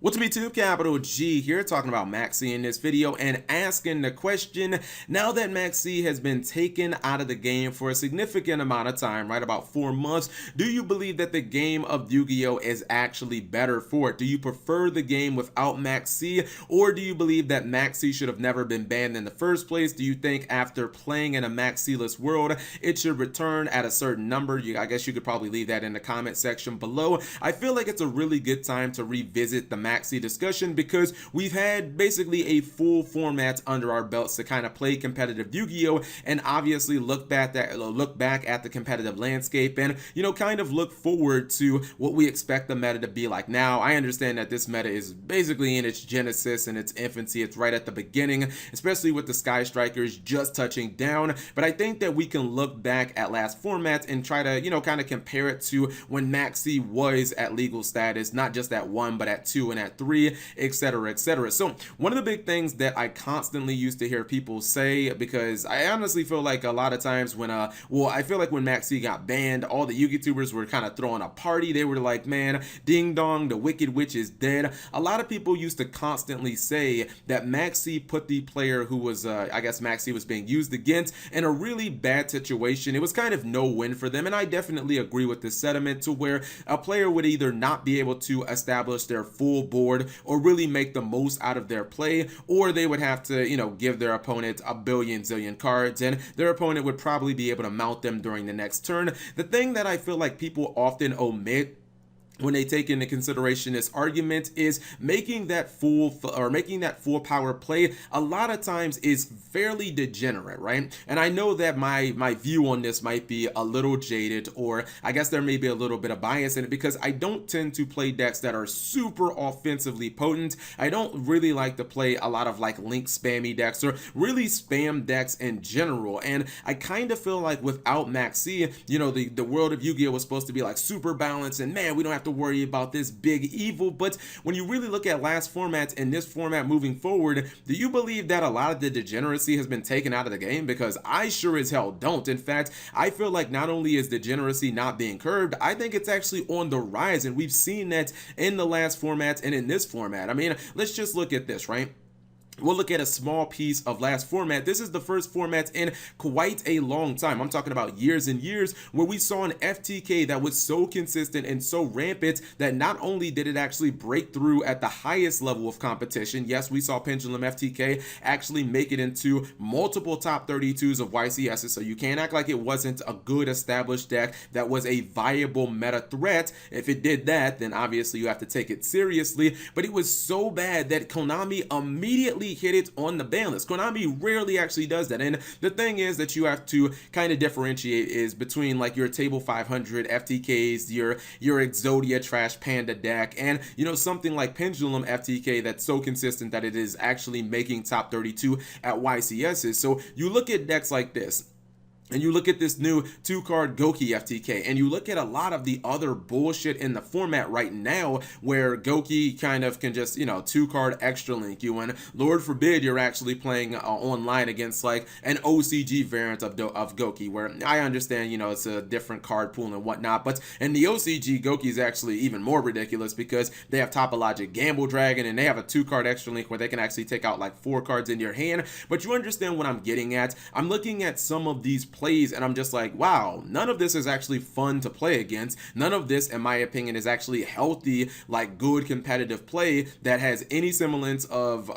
What's up YouTube, Capital G here, talking about Maxx in this video and asking the question, now that Maxx has been taken out of the game for a significant amount of time, right, about 4 months, do you believe that the game of Yu-Gi-Oh! Is actually better for it? Do you prefer the game without Maxx, or do you believe that Maxx should have never been banned in the first place? Do you think after playing in a Maxx-less world, it should return at a certain number? I guess you could probably leave that in the comment section below. I feel like it's a really good time to revisit the Maxx discussion because we've had basically a full format under our belts to kind of play competitive Yu-Gi-Oh! And obviously look back at the competitive landscape and, you know, kind of look forward to what we expect the meta to be like. Now, I understand that this meta is basically in its genesis and its infancy. It's right at the beginning, especially with the Sky Strikers just touching down. But I think that we can look back at last formats and try to, you know, kind of compare it to when Maxx was at legal status, not just at 1, but at 2 and at 3, etc., etc. So one of the big things that I constantly used to hear people say, because I honestly feel like a lot of times when I feel like when Maxx got banned, all the YouTubers were kind of throwing a party. They were like, man, ding dong, the wicked witch is dead. A lot of people used to constantly say that Maxx put the player who was I guess Maxx was being used against in a really bad situation. It was kind of no win for them, and I definitely agree with this sentiment, to where a player would either not be able to establish their full board or really make the most out of their play, or they would have to, you know, give their opponent a billion zillion cards and their opponent would probably be able to mount them during the next turn. The thing that I feel like people often omit when they take into consideration this argument is making that full power play a lot of times is fairly degenerate, right? And I know that my view on this might be a little jaded, or I guess there may be a little bit of bias in it, because I don't tend to play decks that are super offensively potent. I don't really like to play a lot of like link spammy decks or really spam decks in general. And I kind of feel like without Maxx, you know, the world of Yu-Gi-Oh! Was supposed to be like super balanced and, man, we don't have to worry about this big evil. But when you really look at last formats and this format moving forward, do you believe that a lot of the degeneracy has been taken out of the game? Because I sure as hell don't. In fact, I feel like not only is degeneracy not being curbed, I think it's actually on the rise, and we've seen that in the last formats and in this format. I mean, let's just look at this, right? We'll look at a small piece of last format. This is the first format in quite a long time. I'm talking about years and years, where we saw an FTK that was so consistent and so rampant that not only did it actually break through at the highest level of competition. Yes, we saw Pendulum FTK actually make it into multiple top 32s of YCSs, so you can't act like it wasn't a good established deck that was a viable meta threat. If it did that, then obviously you have to take it seriously. But it was so bad that Konami immediately hit it on the ban list. Konami rarely actually does that. And the thing is that you have to kind of differentiate is between like your table 500 FTKs, your Exodia Trash Panda deck, and, you know, something like Pendulum FTK that's so consistent that it is actually making top 32 at YCSs. So you look at decks like this, and you look at this new 2-card Goki FTK, and you look at a lot of the other bullshit in the format right now, where Goki kind of can just, you know, 2-card extra link you, and Lord forbid you're actually playing online against like an OCG variant of Goki, where I understand, you know, it's a different card pool and whatnot, but in the OCG, Goki is actually even more ridiculous because they have Topologic Gamble Dragon, and they have a 2-card extra link where they can actually take out like 4 cards into your hand. But you understand what I'm getting at. I'm looking at some of these plays and I'm just like, wow, none of this is actually fun to play against. None of this, in my opinion, is actually healthy, like good competitive play that has any semblance of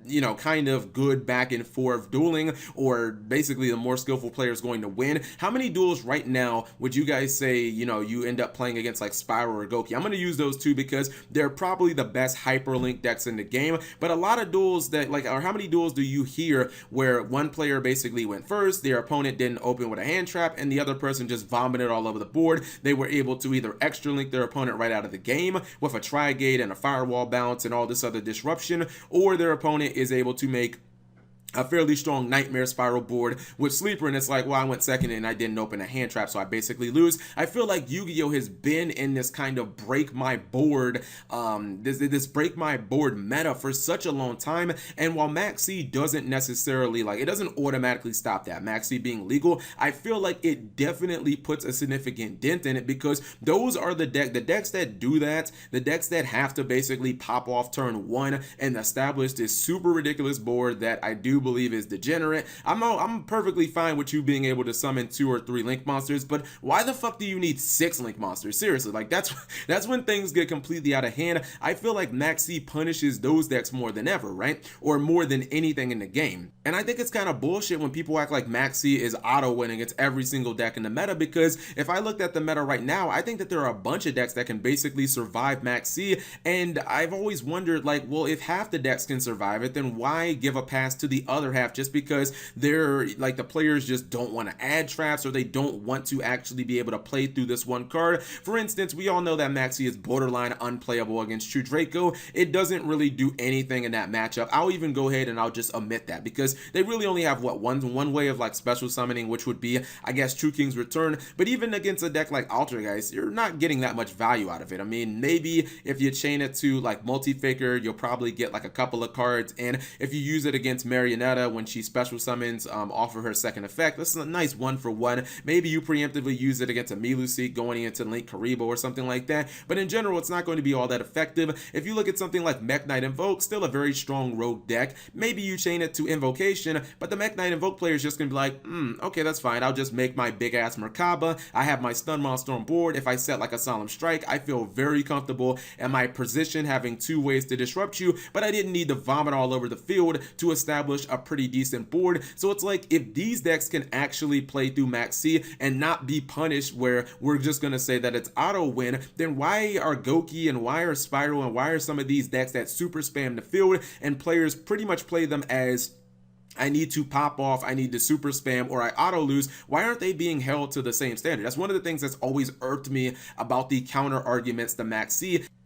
you know, kind of good back and forth dueling, or basically the more skillful player is going to win. How many duels right now would you guys say, you know, you end up playing against like Spiral or Goki? I'm going to use those two because they're probably the best hyperlink decks in the game. But a lot of duels that like, or how many duels do you hear where one player basically went first, their opponent didn't open with a hand trap, and the other person just vomited all over the board? They were able to either extra link their opponent right out of the game with a Tri-Gate and a Firewall bounce and all this other disruption, or their opponent is able to make a fairly strong Nightmare Spiral board with Sleeper, and it's like, well, I went second and I didn't open a hand trap, so I basically lose. I feel like Yu-Gi-Oh has been in this kind of break my board, this break my board meta for such a long time, and while Maxx doesn't necessarily, like, it doesn't automatically stop that, Maxx being legal, I feel like it definitely puts a significant dent in it, because those are the decks that do that, the decks that have to basically pop off turn one and establish this super ridiculous board that I do believe is degenerate. I'm perfectly fine with you being able to summon 2 or 3 link monsters, but why the fuck do you need 6 link monsters? Seriously, like that's when things get completely out of hand. I feel like Maxx punishes those decks more than ever, right? Or more than anything in the game. And I think it's kind of bullshit when people act like Maxx is auto winning against every single deck in the meta, because if I looked at the meta right now, I think that there are a bunch of decks that can basically survive Maxx, and I've always wondered, like, well, if half the decks can survive it, then why give a pass to the other half just because they're like, the players just don't want to add traps, or they don't want to actually be able to play through this one card. For instance, we all know that Maxx is borderline unplayable against True Draco. It doesn't really do anything in that matchup. I'll even go ahead and I'll just omit that, because they really only have what, one way of like special summoning, which would be, I guess, True King's Return. But even against a deck like Altergeist, you're not getting that much value out of it. I mean, maybe if you chain it to like Multi-Faker, you'll probably get like a couple of cards, and if you use it against Marionetta when she special summons off of her second effect, this is a nice 1-for-1. Maybe you preemptively use it against a Miluseek going into Link Karibo or something like that, but in general it's not going to be all that effective. If you look at something like Mech Knight Invoke, still a very strong rogue deck, maybe you chain it to Invocation, but the Mech Knight Invoke player is just going to be like, okay, that's fine, I'll just make my big ass Merkaba, I have my stun monster on board, if I set like a Solemn Strike, I feel very comfortable in my position having 2 ways to disrupt you, but I didn't need to vomit all over the field to establish a pretty decent board. So it's like, if these decks can actually play through Maxx and not be punished where we're just going to say that it's auto win, then why are Goki and why are Spiral and why are some of these decks that super spam the field and players pretty much play them as, I need to pop off, I need to super spam, or I auto lose? Why aren't they being held to the same standard? That's one of the things that's always irked me about the counter arguments to Maxx.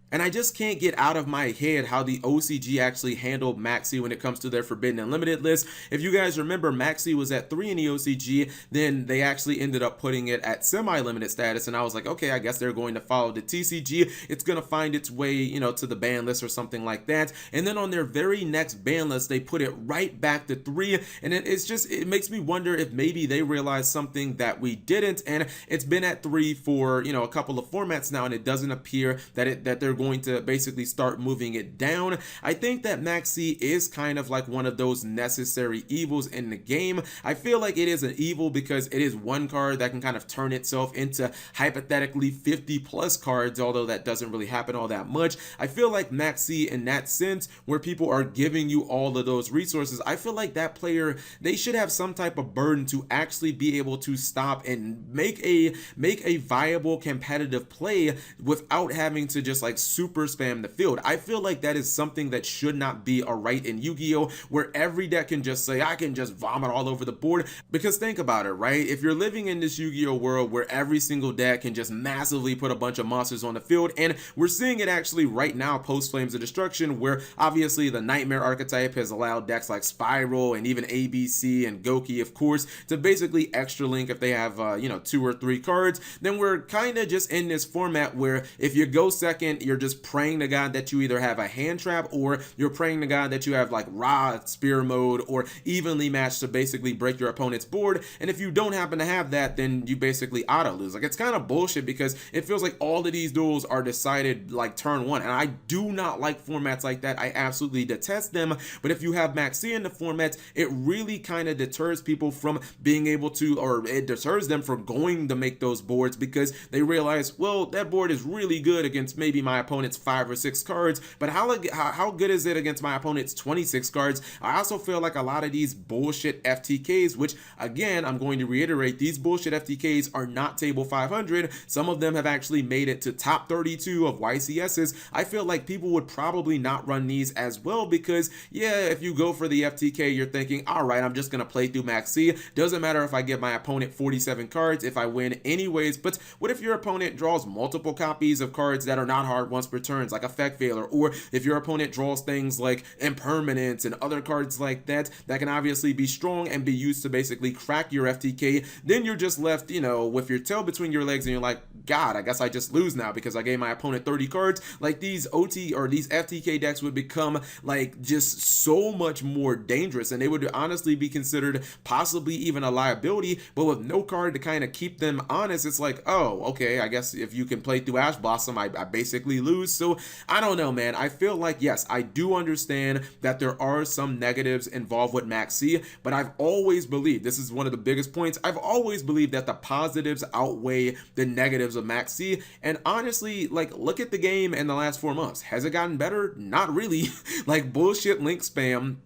And I just can't get out of my head how the OCG actually handled Maxx when it comes to their Forbidden Unlimited list. If you guys remember, Maxx was at 3 in the OCG, then they actually ended up putting it at semi-limited status, and I was like, okay, I guess they're going to follow the TCG. It's going to find its way, you know, to the ban list or something like that. And then on their very next ban list, they put it right back to 3, and it makes me wonder if maybe they realized something that we didn't, and it's been at 3 for, you know, a couple of formats now, and it doesn't appear that they're going to basically start moving it down. I think that Maxx is kind of like one of those necessary evils in the game. I feel like it is an evil because it is one card that can kind of turn itself into hypothetically 50 plus cards, although that doesn't really happen all that much. I feel like Maxx in that sense, where people are giving you all of those resources, I feel like that player, they should have some type of burden to actually be able to stop and make a viable competitive play without having to just like super spam the field. I feel like that is something that should not be a right in Yu-Gi-Oh, where every deck can just say, I can just vomit all over the board. Because think about it, right? If you're living in this Yu-Gi-Oh world where every single deck can just massively put a bunch of monsters on the field, and we're seeing it actually right now post Flames of Destruction, where obviously the Nightmare archetype has allowed decks like Spiral and even ABC and Goki, of course, to basically extra link if they have you know, 2 or 3 cards. Then we're kind of just in this format where if you go second, you're just praying to God that you either have a hand trap, or you're praying to God that you have like raw spear mode or evenly matched to basically break your opponent's board. And if you don't happen to have that, then you basically auto lose. Like, it's kind of bullshit because it feels like all of these duels are decided like turn 1, and I do not like formats like that. I absolutely detest them. But if you have Maxx in the format, it really kind of deters people from being able to, or it deters them from going to make those boards, because they realize, well, that board is really good against maybe my opponent's 5 or 6 cards, but how good is it against my opponent's 26 cards? I also feel like a lot of these bullshit FTKs, which again, I'm going to reiterate, these bullshit FTKs are not table 500. Some of them have actually made it to top 32 of YCSs. I feel like people would probably not run these as well, because yeah, if you go for the FTK, you're thinking, all right, I'm just going to play through Maxx. Doesn't matter if I give my opponent 47 cards if I win anyways. But what if your opponent draws multiple copies of cards that are not hard once per turns, like Effect Veiler, or if your opponent draws things like Impermanence and other cards like that, that can obviously be strong and be used to basically crack your FTK, then you're just left, you know, with your tail between your legs and you're like, God, I guess I just lose now because I gave my opponent 30 cards. Like these OT or these FTK decks would become like just so much more dangerous, and they would honestly be considered possibly even a liability, but with no card to kind of keep them honest, it's like, oh, okay, I guess if you can play through Ash Blossom, I basically lose. So I don't know, man. I feel like, yes, I do understand that there are some negatives involved with Maxx C, but I've always believed, this is one of the biggest points, I've always believed that the positives outweigh the negatives of Maxx C. And honestly, like, look at the game in the last 4 months. Has it gotten better? Not really. Like, bullshit link spam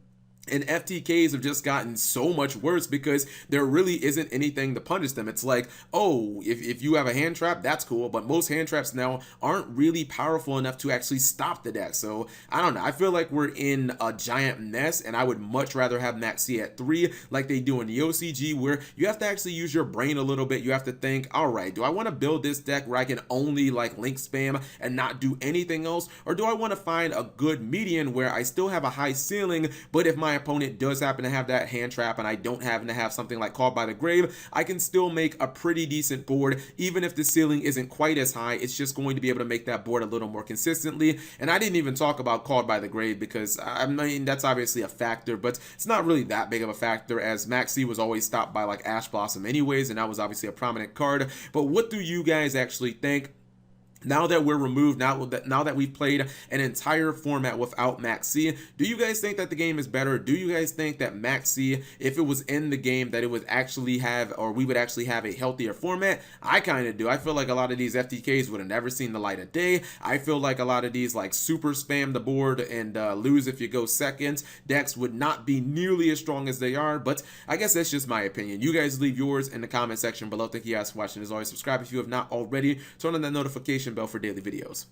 and FTKs have just gotten so much worse because there really isn't anything to punish them. It's like, oh, if you have a hand trap, that's cool, but most hand traps now aren't really powerful enough to actually stop the deck. So I don't know. I feel like we're in a giant mess, and I would much rather have Maxx C at 3 like they do in the OCG, where you have to actually use your brain a little bit. You have to think, all right, do I want to build this deck where I can only like link spam and not do anything else? Or do I want to find a good median where I still have a high ceiling, but if my opponent does happen to have that hand trap and I don't happen to have something like Called by the Grave, I can still make a pretty decent board. Even if the ceiling isn't quite as high, it's just going to be able to make that board a little more consistently. And I didn't even talk about Called by the Grave because, I mean, that's obviously a factor, but it's not really that big of a factor, as Maxx C was always stopped by like Ash Blossom anyways, and that was obviously a prominent card. But what do you guys actually think? Now that we're removed, now that we've played an entire format without Maxx C, do you guys think that the game is better? Do you guys think that Maxx C, if it was in the game, that it would actually have, or we would actually have a healthier format? I kind of do. I feel like a lot of these FTKs would have never seen the light of day. I feel like a lot of these like super spam the board and lose if you go second decks would not be nearly as strong as they are, but I guess that's just my opinion. You guys leave yours in the comment section below. Thank you guys for watching. As always, subscribe if you have not already. Turn on that notification bell for daily videos.